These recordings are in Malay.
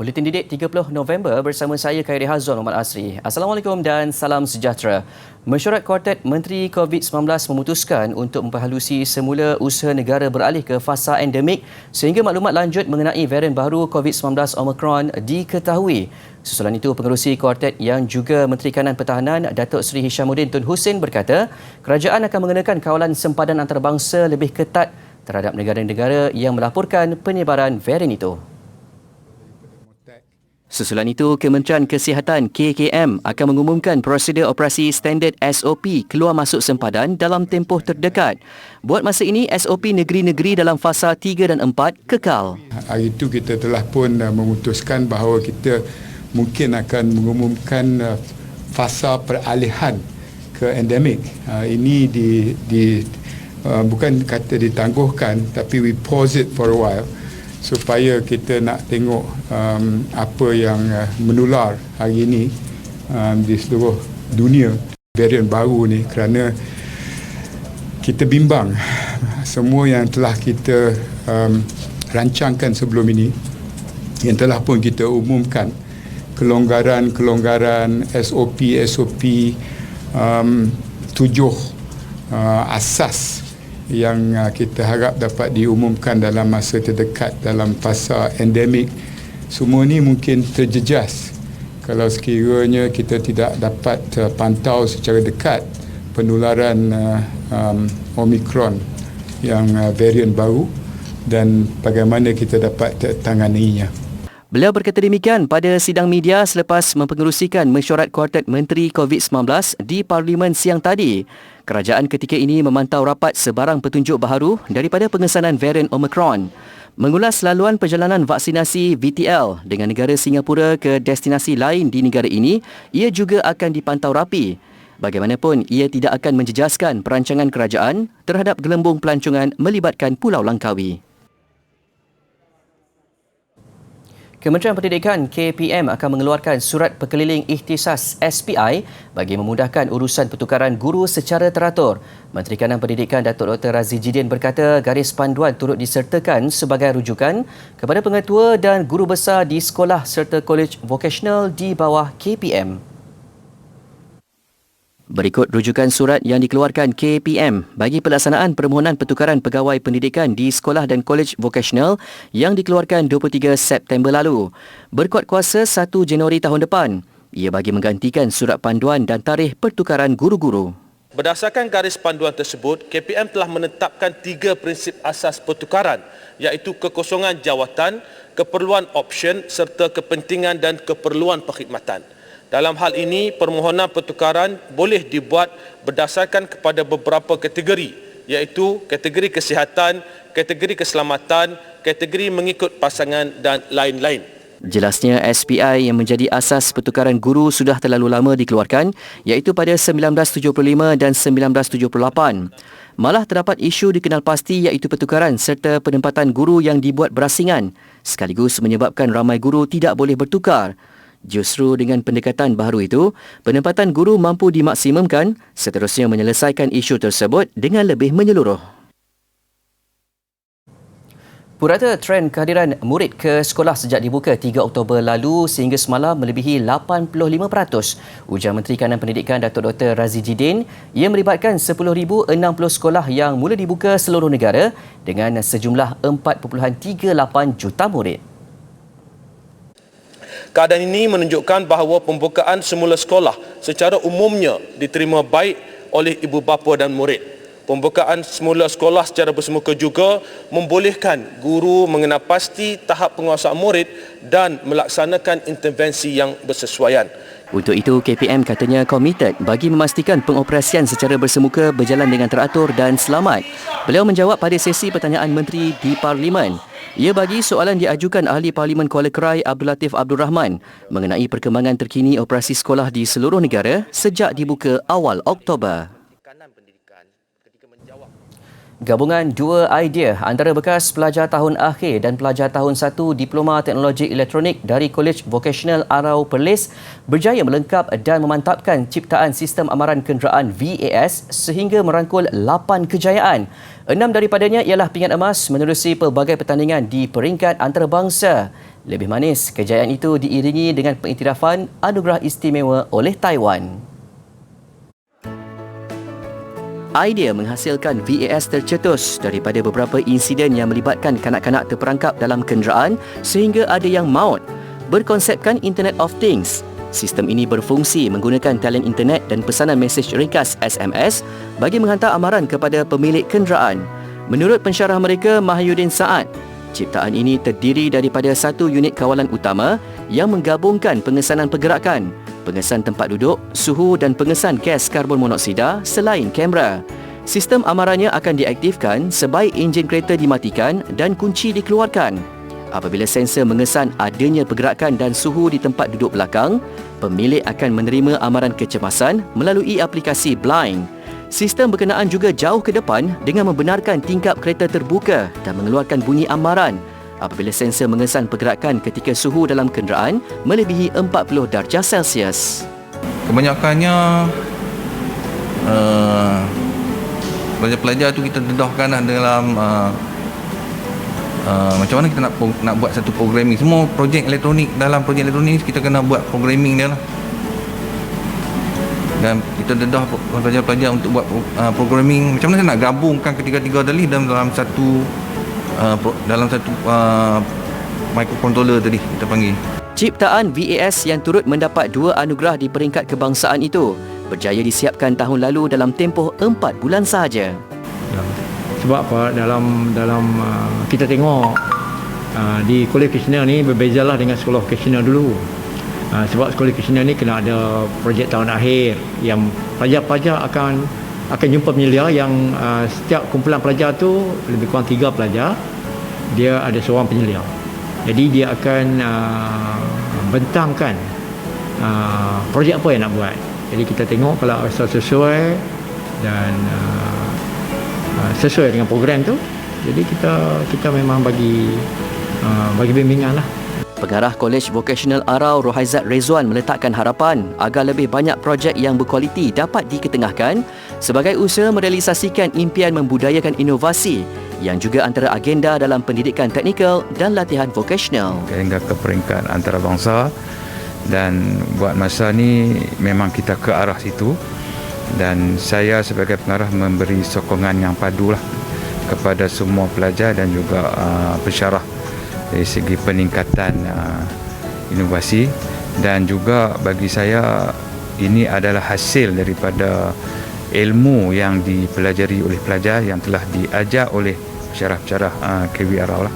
Buletin Didik 30 November bersama saya Khairi Hazon Muhammad Asri. Assalamualaikum dan salam sejahtera. Mesyuarat Kuartet Menteri COVID-19 memutuskan untuk memperhalusi semula usaha negara beralih ke fasa endemik sehingga maklumat lanjut mengenai varian baru COVID-19 Omicron diketahui. Susulan itu, Pengerusi Kuartet yang juga Menteri Kanan Pertahanan Datuk Seri Hishamuddin Tun Hussein berkata, kerajaan akan mengenakan kawalan sempadan antarabangsa lebih ketat terhadap negara-negara yang melaporkan penyebaran varian itu. Susulan itu, Kementerian Kesihatan KKM akan mengumumkan prosedur operasi standard SOP keluar masuk sempadan dalam tempoh terdekat. Buat masa ini, SOP negeri-negeri dalam fasa 3 dan 4 kekal. Hari itu kita telah pun memutuskan bahawa kita mungkin akan mengumumkan fasa peralihan ke endemik. Ini bukan kata ditangguhkan, tapi we pause it for a while, supaya kita nak tengok apa yang menular hari ini di seluruh dunia, varian baru ni, kerana kita bimbang semua yang telah kita rancangkan sebelum ini, yang telah pun kita umumkan, kelonggaran SOP 7 asas yang kita harap dapat diumumkan dalam masa terdekat dalam fasa endemik. Semua ini mungkin terjejas kalau sekiranya kita tidak dapat pantau secara dekat penularan Omicron yang varian baru dan bagaimana kita dapat tanganinya. Beliau berkata demikian pada sidang media selepas mempengerusikan mesyuarat Kuartet Menteri COVID-19 di Parlimen siang tadi. Kerajaan ketika ini memantau rapat sebarang petunjuk baharu daripada pengesanan varian Omicron. Mengulas laluan perjalanan vaksinasi VTL dengan negara Singapura ke destinasi lain di negara ini, ia juga akan dipantau rapi. Bagaimanapun, ia tidak akan menjejaskan perancangan kerajaan terhadap gelembung pelancongan melibatkan Pulau Langkawi. Kementerian Pendidikan KPM akan mengeluarkan surat perkeliling ikhtisas SPI bagi memudahkan urusan pertukaran guru secara teratur. Menteri Kanan Pendidikan Datuk Dr. Razzie Jidin berkata garis panduan turut disertakan sebagai rujukan kepada pengetua dan guru besar di sekolah serta kolej vokasional di bawah KPM. Berikut rujukan surat yang dikeluarkan KPM bagi pelaksanaan permohonan pertukaran pegawai pendidikan di sekolah dan kolej vokasional yang dikeluarkan 23 September lalu. Berkuat kuasa 1 Januari tahun depan, ia bagi menggantikan surat panduan dan tarikh pertukaran guru-guru. Berdasarkan garis panduan tersebut, KPM telah menetapkan 3 prinsip asas pertukaran, iaitu kekosongan jawatan, keperluan option serta kepentingan dan keperluan perkhidmatan. Dalam hal ini, permohonan pertukaran boleh dibuat berdasarkan kepada beberapa kategori, iaitu kategori kesihatan, kategori keselamatan, kategori mengikut pasangan dan lain-lain. Jelasnya, SPI yang menjadi asas pertukaran guru sudah terlalu lama dikeluarkan, iaitu pada 1975 dan 1978. Malah terdapat isu dikenal pasti iaitu pertukaran serta penempatan guru yang dibuat berasingan, sekaligus menyebabkan ramai guru tidak boleh bertukar. Justru dengan pendekatan baharu itu, penempatan guru mampu dimaksimumkan, seterusnya menyelesaikan isu tersebut dengan lebih menyeluruh. Purata trend kehadiran murid ke sekolah sejak dibuka 3 Oktober lalu sehingga semalam melebihi 85%. Ujar Menteri Kanan Pendidikan Datuk Dr. Razzie Jidin, ia melibatkan 10,060 sekolah yang mula dibuka seluruh negara dengan sejumlah 4.38 juta murid. Keadaan ini menunjukkan bahawa pembukaan semula sekolah secara umumnya diterima baik oleh ibu bapa dan murid. Pembukaan semula sekolah secara bersemuka juga membolehkan guru mengenal pasti tahap penguasaan murid dan melaksanakan intervensi yang bersesuaian. Untuk itu, KPM katanya komited bagi memastikan pengoperasian secara bersemuka berjalan dengan teratur dan selamat. Beliau menjawab pada sesi pertanyaan menteri di Parlimen. Ia bagi soalan diajukan Ahli Parlimen Kuala Krai Abdul Latif Abdul Rahman mengenai perkembangan terkini operasi sekolah di seluruh negara sejak dibuka awal Oktober. Gabungan dua idea antara bekas pelajar tahun akhir dan pelajar tahun 1 Diploma Teknologi Elektronik dari Kolej Vokasional Arau Perlis berjaya melengkap dan memantapkan ciptaan sistem amaran kenderaan VAS sehingga merangkul 8 kejayaan. 6 daripadanya ialah pingat emas menerusi pelbagai pertandingan di peringkat antarabangsa. Lebih manis, kejayaan itu diiringi dengan pengiktirafan anugerah istimewa oleh Taiwan. Idea menghasilkan VAS tercetus daripada beberapa insiden yang melibatkan kanak-kanak terperangkap dalam kenderaan sehingga ada yang maut. Berkonsepkan Internet of Things, sistem ini berfungsi menggunakan talian internet dan pesanan mesej ringkas SMS bagi menghantar amaran kepada pemilik kenderaan. Menurut pensyarah mereka, Mahyudin Saad, ciptaan ini terdiri daripada satu unit kawalan utama yang menggabungkan pengesanan pergerakan, pengesan tempat duduk, suhu dan pengesan gas karbon monoksida selain kamera. Sistem amarannya akan diaktifkan sebaik enjin kereta dimatikan dan kunci dikeluarkan. Apabila sensor mengesan adanya pergerakan dan suhu di tempat duduk belakang, pemilik akan menerima amaran kecemasan melalui aplikasi Blind. Sistem berkenaan juga jauh ke depan dengan membenarkan tingkap kereta terbuka dan mengeluarkan bunyi amaran apabila sensor mengesan pergerakan ketika suhu dalam kenderaan melebihi 40 darjah Celsius. Kebanyakannya pelajar-pelajar tu kita dedahkan dalam macam mana kita nak buat satu programming. Semua projek elektronik, dalam projek elektronik kita kena buat programming dia lah. Dan kita dedah pelajar-pelajar untuk buat programming. Macam mana kita nak gabungkan ketiga-tiga tadi dalam satu microcontroller tadi kita panggil. Ciptaan VAS yang turut mendapat 2 anugerah di peringkat kebangsaan itu berjaya disiapkan tahun lalu dalam tempoh 4 bulan sahaja. Sebab apa, dalam kita tengok di kolej vocational ni berbezalah dengan sekolah vocational dulu. Sebab sekolah vocational ni kena ada projek tahun akhir yang pelajar-pelajar akan jumpa penyelia yang setiap kumpulan pelajar tu lebih kurang 3 pelajar, dia ada seorang penyelia. Jadi dia akan bentangkan projek apa yang nak buat. Jadi kita tengok kalau asal sesuai dan sesuai dengan program tu, jadi kita memang bagi bimbingan lah. Pengarah Kolej Vokasional Arau Rohaizat Rezwan meletakkan harapan agar lebih banyak projek yang berkualiti dapat diketengahkan sebagai usaha merealisasikan impian membudayakan inovasi yang juga antara agenda dalam pendidikan teknikal dan latihan vokasional. Hingga ke peringkat antarabangsa, dan buat masa ni memang kita ke arah situ, dan saya sebagai pengarah memberi sokongan yang padulah kepada semua pelajar dan juga pensyarah dari segi peningkatan inovasi. Dan juga bagi saya ini adalah hasil daripada ilmu yang dipelajari oleh pelajar yang telah diajar oleh pensyarah-pensyarah KV Arau lah.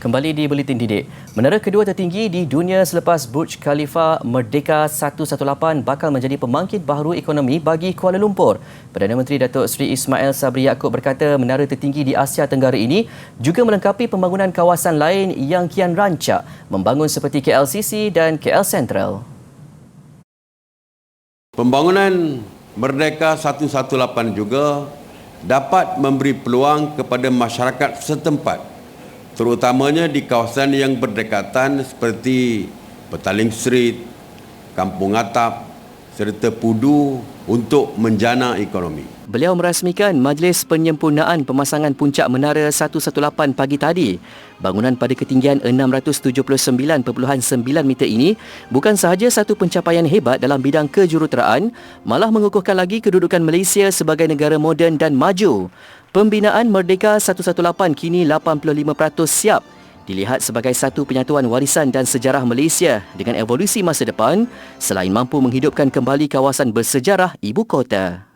Kembali di Buletin Didik. Menara kedua tertinggi di dunia selepas Burj Khalifa Merdeka 118 bakal menjadi pembangkit baharu ekonomi bagi Kuala Lumpur. Perdana Menteri Datuk Seri Ismail Sabri Yaakob berkata menara tertinggi di Asia Tenggara ini juga melengkapi pembangunan kawasan lain yang kian rancak membangun seperti KLCC dan KL Sentral. Pembangunan Merdeka 118 juga dapat memberi peluang kepada masyarakat setempat, terutamanya di kawasan yang berdekatan seperti Petaling Street, Kampung Atap serta Pudu untuk menjana ekonomi. Beliau merasmikan majlis penyempurnaan pemasangan puncak menara 118 pagi tadi. Bangunan pada ketinggian 679.9 meter ini bukan sahaja satu pencapaian hebat dalam bidang kejuruteraan, malah mengukuhkan lagi kedudukan Malaysia sebagai negara moden dan maju. Pembinaan Merdeka 118 kini 85% siap dilihat sebagai satu penyatuan warisan dan sejarah Malaysia dengan evolusi masa depan selain mampu menghidupkan kembali kawasan bersejarah ibu kota.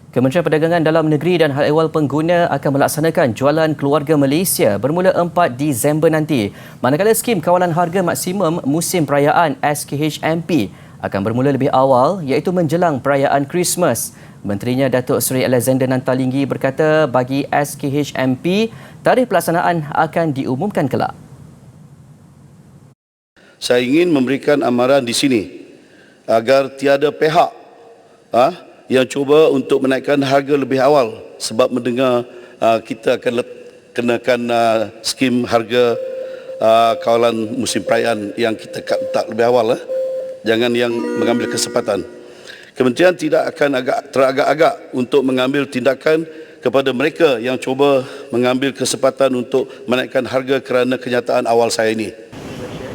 Kementerian Perdagangan Dalam Negeri dan Hal Ehwal Pengguna akan melaksanakan Jualan Keluarga Malaysia bermula 4 Disember nanti. Manakala skim kawalan harga maksimum musim perayaan SKHMP akan bermula lebih awal iaitu menjelang perayaan Christmas. Menterinya Datuk Seri Alexander Nantalinggi berkata bagi SKHMP, tarikh pelaksanaan akan diumumkan kelak. Saya ingin memberikan amaran di sini agar tiada pihak yang cuba untuk menaikkan harga lebih awal sebab mendengar kita akan kenakan skim harga kawalan musim perayaan yang kita letak lebih awal. Jangan yang mengambil kesempatan. Kementerian tidak akan teragak-agak untuk mengambil tindakan kepada mereka yang cuba mengambil kesempatan untuk menaikkan harga kerana kenyataan awal saya ini.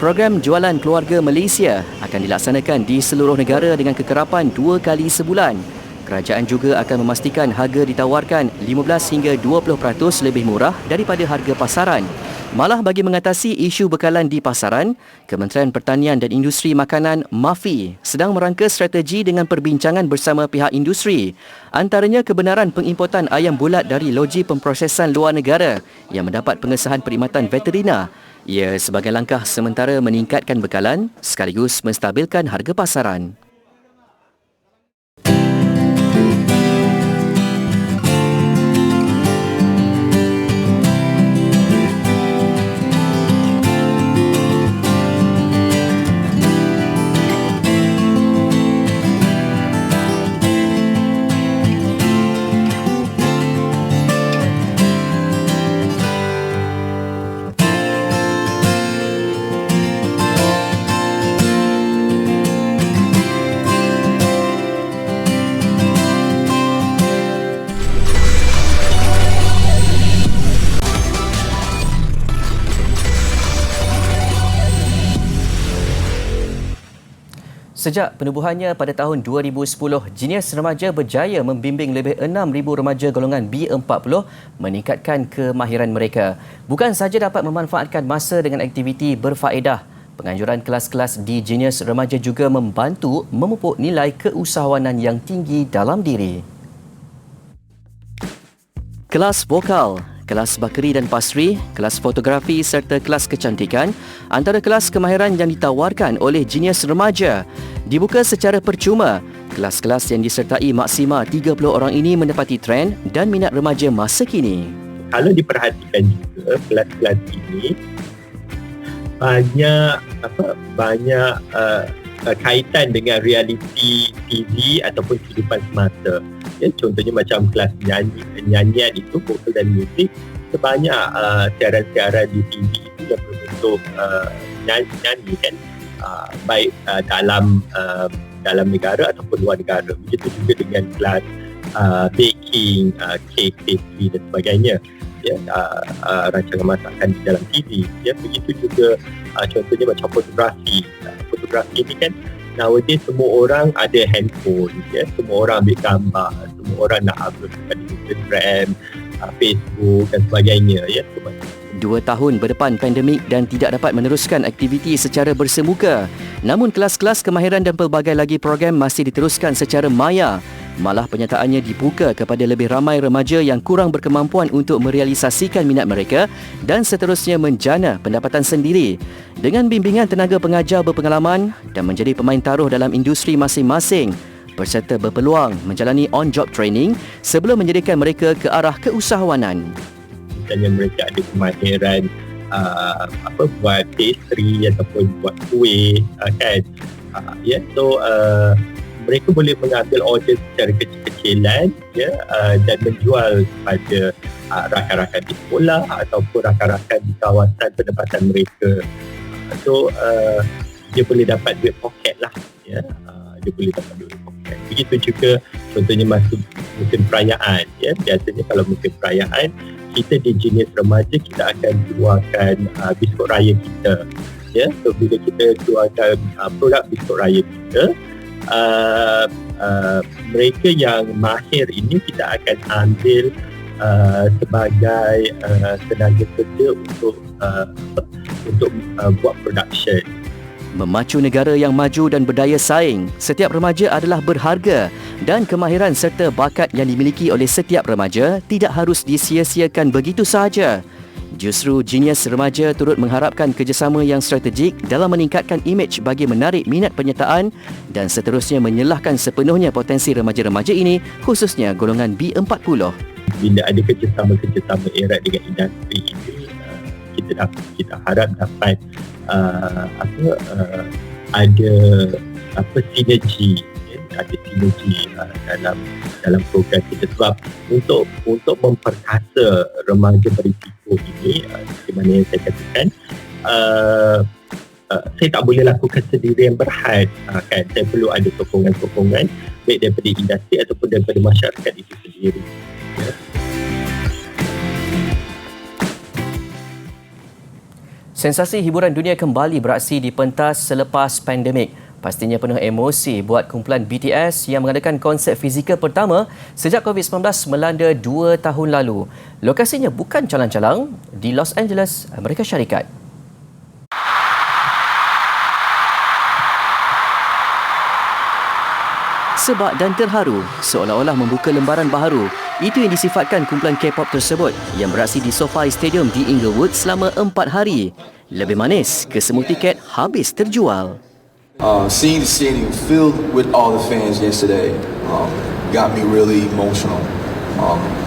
Program Jualan Keluarga Malaysia akan dilaksanakan di seluruh negara dengan kekerapan 2 kali sebulan. Kerajaan juga akan memastikan harga ditawarkan 15 hingga 20% lebih murah daripada harga pasaran. Malah bagi mengatasi isu bekalan di pasaran, Kementerian Pertanian dan Industri Makanan MAFI sedang merangka strategi dengan perbincangan bersama pihak industri. Antaranya kebenaran pengimportan ayam bulat dari loji pemprosesan luar negara yang mendapat pengesahan perkhidmatan veterina. Ia sebagai langkah sementara meningkatkan bekalan sekaligus menstabilkan harga pasaran. Sejak penubuhannya pada tahun 2010, Genius Remaja berjaya membimbing lebih 6,000 remaja golongan B40 meningkatkan kemahiran mereka. Bukan sahaja dapat memanfaatkan masa dengan aktiviti berfaedah, penganjuran kelas-kelas di Genius Remaja juga membantu memupuk nilai keusahawanan yang tinggi dalam diri. Kelas vokal, kelas bakeri dan pasri, kelas fotografi serta kelas kecantikan antara kelas kemahiran yang ditawarkan oleh Genius Remaja. Dibuka secara percuma, kelas-kelas yang disertai maksima 30 orang ini menepati trend dan minat remaja masa kini. Kalau diperhatikan juga, kelas-kelas ini banyak kaitan dengan realiti TV ataupun kehidupan semasa. Ya, contohnya macam kelas nyanyian itu, vokal dan muzik, sebanyak siaran-siaran di TV itu yang berbentuk nyanyi kan, baik dalam negara ataupun luar negara. Begitu juga dengan kelas baking, cake, pastry dan sebagainya. Ya, rancangan masakan di dalam TV. Ya, begitu juga contohnya macam fotografi. Fotografi ini kan nowadays semua orang ada handphone, ya, semua orang ambil gambar, semua orang nak upload dekat Instagram, Facebook dan sebagainya, ya. 2 tahun berdepan pandemik dan tidak dapat meneruskan aktiviti secara bersemuka. Namun kelas-kelas kemahiran dan pelbagai lagi program masih diteruskan secara maya. Malah penyertaannya dibuka kepada lebih ramai remaja yang kurang berkemampuan untuk merealisasikan minat mereka dan seterusnya menjana pendapatan sendiri. Dengan bimbingan tenaga pengajar berpengalaman dan menjadi pemain taruh dalam industri masing-masing, peserta berpeluang menjalani on-job training sebelum menjadikan mereka ke arah keusahawanan. Misalnya mereka ada kemahiran buat pastry ataupun buat kuih, kan. So mereka boleh mengambil order secara kecil-kecilan, ya, dan menjual kepada rakan-rakan di sekolah ataupun rakan-rakan di kawasan penempatan mereka. So dia boleh dapat duit poket lah, ya. Dia boleh dapat duit poket. Begitu juga contohnya masuk musim perayaan, ya. Biasanya kalau musim perayaan, kita di Genius Remaja kita akan keluarkan biskut raya kita, ya. So bila kita keluarkan produk biskut raya kita, mereka yang mahir ini kita akan ambil sebagai tenaga kerja untuk buat production. Memacu negara yang maju dan berdaya saing, setiap remaja adalah berharga dan kemahiran serta bakat yang dimiliki oleh setiap remaja tidak harus disia-siakan begitu sahaja. Justru Genius Remaja turut mengharapkan kerjasama yang strategik dalam meningkatkan imej bagi menarik minat penyertaan dan seterusnya menyelahkan sepenuhnya potensi remaja-remaja ini, khususnya golongan B40. Bila ada kerjasama erat dengan industri ini, kita harap dapat ada sinergi dalam program kita, sebab untuk memperkasa remaja berisiko ini, seperti mana yang saya katakan, saya tak boleh lakukan sendirian berhad, kan. Saya perlu ada sokongan-sokongan baik daripada industri ataupun daripada masyarakat itu sendiri. Sensasi hiburan dunia kembali beraksi di pentas selepas pandemik. Pastinya penuh emosi buat kumpulan BTS yang mengadakan konsert fizikal pertama sejak COVID-19 melanda 2 tahun lalu. Lokasinya bukan calang-calang, di Los Angeles, Amerika Syarikat. Sebab dan terharu, seolah-olah membuka lembaran baharu. Itu yang disifatkan kumpulan K-pop tersebut yang beraksi di SoFi Stadium di Inglewood selama 4 hari. Lebih manis, kesemua tiket habis terjual. Seeing the stadium filled with all the fans yesterday got me really emotional,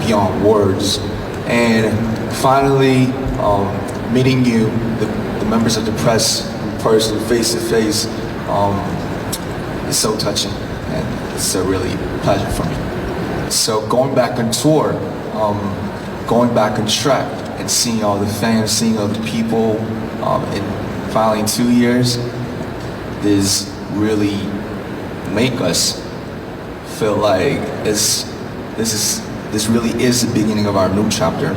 beyond words. And finally, meeting you, the members of the press in person, face to face, is so touching, and it's a really pleasure for me. So going back on tour, going back on track, and seeing all the fans, seeing all the people, in finally 2 years. This really make us feel like this really is the beginning of our new chapter.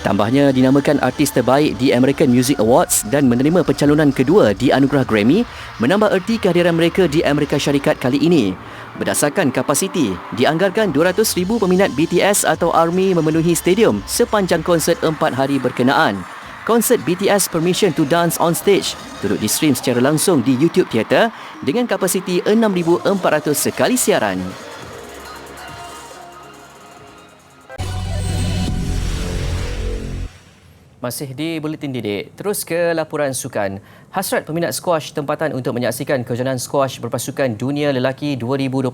Tambahnya dinamakan artis terbaik di American Music Awards dan menerima pencalonan kedua di anugerah Grammy, menambah erti kehadiran mereka di Amerika Syarikat kali ini. Berdasarkan kapasiti, dianggarkan 200,000 peminat BTS atau ARMY memenuhi stadium sepanjang konsert 4 hari berkenaan. Konsert BTS Permission to Dance on Stage turut di-stream secara langsung di YouTube Theatre dengan kapasiti 6,400 sekali siaran. Masih di Buletin Didik, terus ke laporan sukan. Hasrat peminat skuash tempatan untuk menyaksikan kejohanan skuash berpasukan dunia lelaki 2021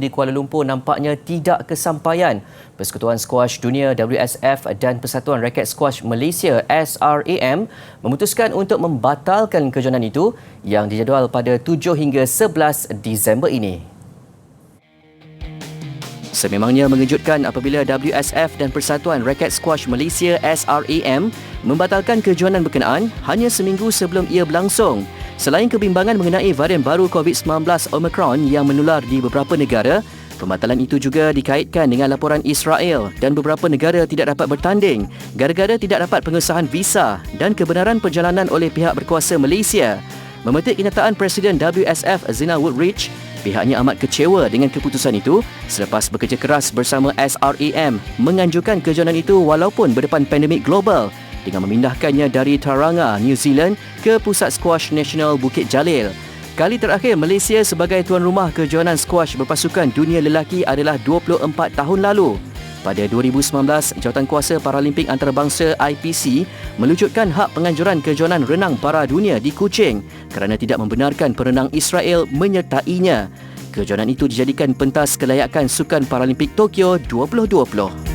di Kuala Lumpur nampaknya tidak kesampaian. Persekutuan Skuash Dunia WSF dan Persatuan Raket Skuash Malaysia SRAM memutuskan untuk membatalkan kejohanan itu yang dijadual pada 7 hingga 11 Disember ini. Sememangnya mengejutkan apabila WSF dan Persatuan Raket Skuash Malaysia SRAM membatalkan kejohanan berkenaan hanya seminggu sebelum ia berlangsung. Selain kebimbangan mengenai varian baru COVID-19 Omicron yang menular di beberapa negara, pembatalan itu juga dikaitkan dengan laporan Israel dan beberapa negara tidak dapat bertanding gara-gara tidak dapat pengesahan visa dan kebenaran perjalanan oleh pihak berkuasa Malaysia. Memetik kenyataan Presiden WSF Zina Woodridge, pihaknya amat kecewa dengan keputusan itu selepas bekerja keras bersama SRAM menganjurkan kejohanan itu walaupun berdepan pandemik global dengan memindahkannya dari Tauranga, New Zealand ke Pusat Skuash Nasional Bukit Jalil. Kali terakhir Malaysia sebagai tuan rumah kejohanan skuash berpasukan dunia lelaki adalah 24 tahun lalu. Pada 2019, Jawatankuasa Paralimpik Antarabangsa IPC melucutkan hak penganjuran kejohanan renang para dunia di Kuching kerana tidak membenarkan perenang Israel menyertainya. Kejohanan itu dijadikan pentas kelayakan Sukan Paralimpik Tokyo 2020.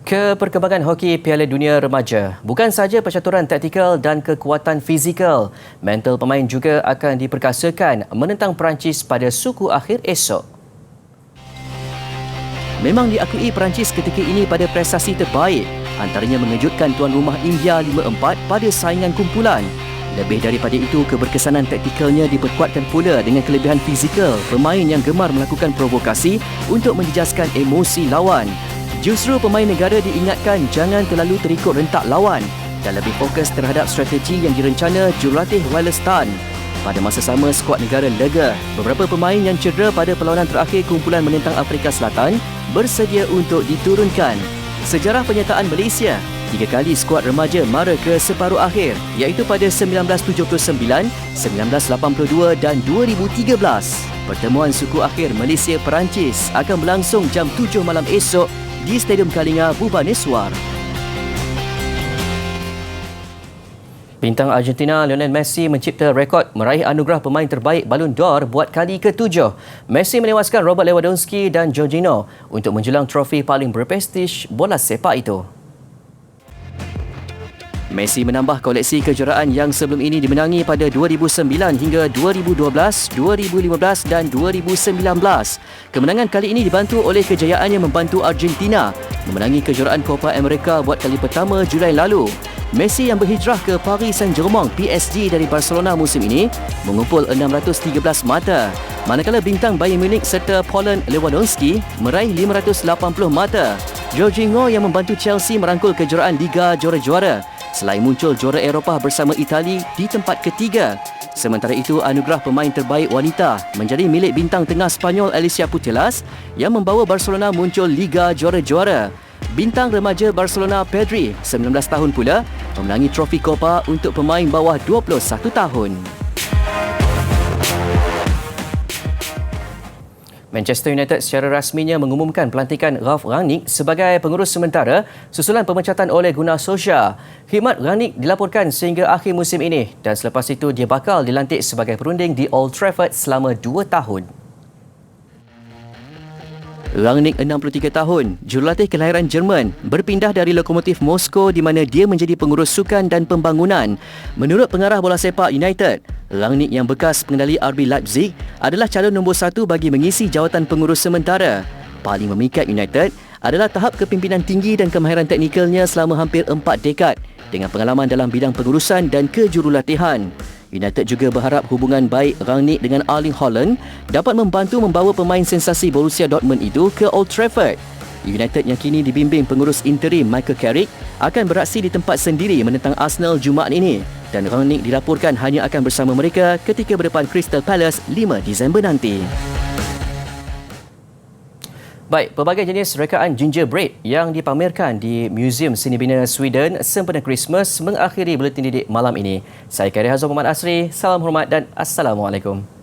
Ke perkembangan hoki Piala Dunia Remaja. Bukan sahaja percaturan taktikal dan kekuatan fizikal, mental pemain juga akan diperkasakan menentang Perancis pada suku akhir esok. Memang diakui Perancis ketika ini pada prestasi terbaik, antaranya mengejutkan tuan rumah India 5-4 pada saingan kumpulan. Lebih daripada itu, keberkesanan taktikalnya diperkuatkan pula dengan kelebihan fizikal pemain yang gemar melakukan provokasi untuk menjejaskan emosi lawan. Justru pemain negara diingatkan jangan terlalu terikut rentak lawan dan lebih fokus terhadap strategi yang direncana jurulatih Wallace Tan. Pada masa sama, skuad negara lega. Beberapa pemain yang cedera pada perlawanan terakhir kumpulan menentang Afrika Selatan bersedia untuk diturunkan. Sejarah penyertaan Malaysia, 3 kali skuad remaja mara ke separuh akhir, iaitu pada 1979, 1982 dan 2013. Pertemuan suku akhir Malaysia-Perancis akan berlangsung jam 7 malam esok di Stadium Kalinga, Bhubaneswar. Bintang Argentina Lionel Messi mencipta rekod meraih anugerah pemain terbaik Ballon d'Or buat kali ke-7. Messi menewaskan Robert Lewandowski dan Jorginho untuk menjulang trofi paling berprestij bola sepak itu. Messi menambah koleksi kejuaraan yang sebelum ini dimenangi pada 2009 hingga 2012, 2015 dan 2019. Kemenangan kali ini dibantu oleh kejayaannya membantu Argentina memenangi kejuaraan Copa America buat kali pertama Julai lalu. Messi yang berhijrah ke Paris Saint-Germain PSG dari Barcelona musim ini mengumpul 613 mata, manakala bintang Bayern Munich serta Poland Lewandowski meraih 580 mata. Jorginho yang membantu Chelsea merangkul kejuaraan Liga Juara-Juara selain muncul juara Eropah bersama Itali di tempat ketiga. Sementara itu, anugerah pemain terbaik wanita menjadi milik bintang tengah Spanyol Alicia Putellas yang membawa Barcelona muncul Liga Juara-Juara. Bintang remaja Barcelona Pedri, 19 tahun pula, memenangi trofi Copa untuk pemain bawah 21 tahun. Manchester United secara rasminya mengumumkan pelantikan Ralf Rangnick sebagai pengurus sementara susulan pemecatan oleh Gunnar Solskjaer. Khidmat Rangnick dilaporkan sehingga akhir musim ini dan selepas itu dia bakal dilantik sebagai perunding di Old Trafford selama 2 tahun. Rangnick 63 tahun, jurulatih kelahiran Jerman, berpindah dari Lokomotiv Moskow di mana dia menjadi pengurus sukan dan pembangunan. Menurut pengarah bola sepak United, Rangnick yang bekas pengendali RB Leipzig adalah calon nombor 1 bagi mengisi jawatan pengurus sementara. Paling memikat United adalah tahap kepimpinan tinggi dan kemahiran teknikalnya selama hampir 4 dekad dengan pengalaman dalam bidang pengurusan dan kejurulatihan. United juga berharap hubungan baik Rangnick dengan Erling Haaland dapat membantu membawa pemain sensasi Borussia Dortmund itu ke Old Trafford. United yang kini dibimbing pengurus interim Michael Carrick akan beraksi di tempat sendiri menentang Arsenal Jumaat ini dan Rangnick dilaporkan hanya akan bersama mereka ketika berdepan Crystal Palace 5 Disember nanti. Baik, pelbagai jenis rekaan gingerbread yang dipamerkan di Museum Seni Bina Sweden sempena Christmas mengakhiri buletin didik malam ini. Saya Khairi Hazwan Muhammad Asri, salam hormat dan Assalamualaikum.